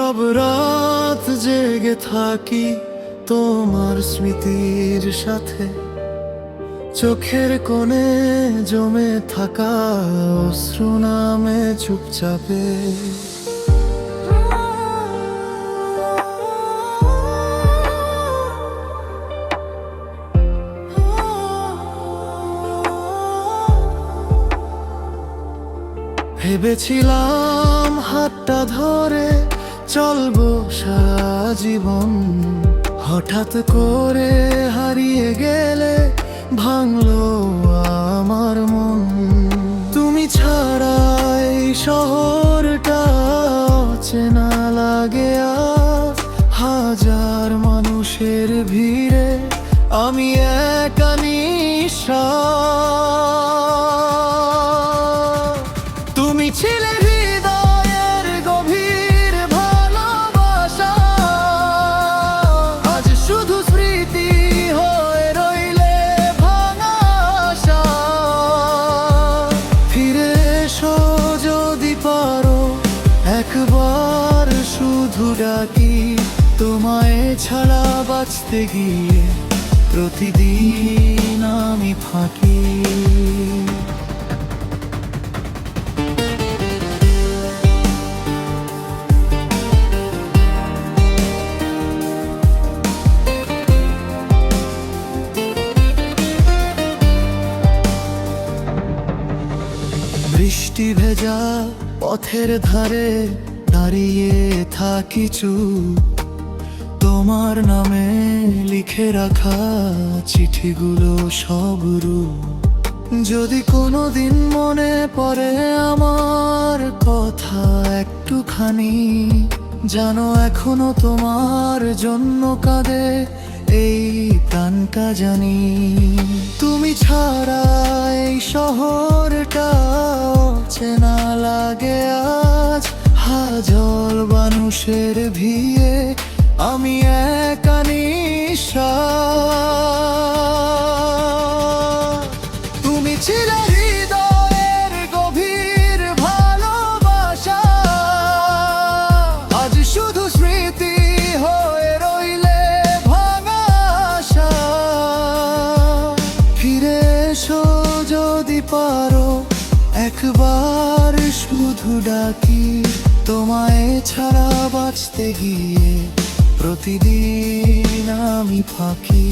সব রাত জেগে থাকি তোমার স্মৃতির সাথে, চোখের কোণে জমে থাকা অশ্রু নামে চুপচাপে। ভেবেছিলাম হাতটা ধরে চলবো সারা জীবন, হঠাৎ করে হারিয়ে গেলে ভাঙলো আমার মন। তুমি ছাড়া এই শহরটা অচেনা লাগে আজ, হাজার মানুষের ভিড়ে আমি একা নিঃশ্বাস। তুমি ছিলে হৃদয়ের গভীর ভালোবাসা, আজ শুধু স্মৃতি হয়ে রইলে ভাঙা আশা। ফিরে এসো যদি পারো, একবার শুধু ডাকি, তোমায় ছাড়া বাঁচতে গিয়ে প্রতিদিন আমি ফাঁকি। বৃষ্টি ভেজা পথের ধারে দাঁড়িয়ে থাকি চুপ, তোমার নামে লিখে রাখা চিঠিগুলো সব রূপ। যদি কোনোদিন মনে পড়ে আমার কথা একটুখানি, জানো এখনো তোমার জন্য কাঁদে এই প্রাণটা জানি। তুমি ছাড়া এই শহরটা অচেনা লাগে আজ, হাজার মানুষের ভিড়ে আমি একা নিঃশ্বাস। তুমি ছিলে হৃদয়ের গভীর ভালোবাসা, আজ শুধু স্মৃতি হয়ে রইলে ভাঙা আশা। ফিরে এসো যদি পারো, একবার শুধু ডাকি, তোমায় ছাড়া বাঁচতে গিয়ে প্রতিদিন আমি ফাঁকি।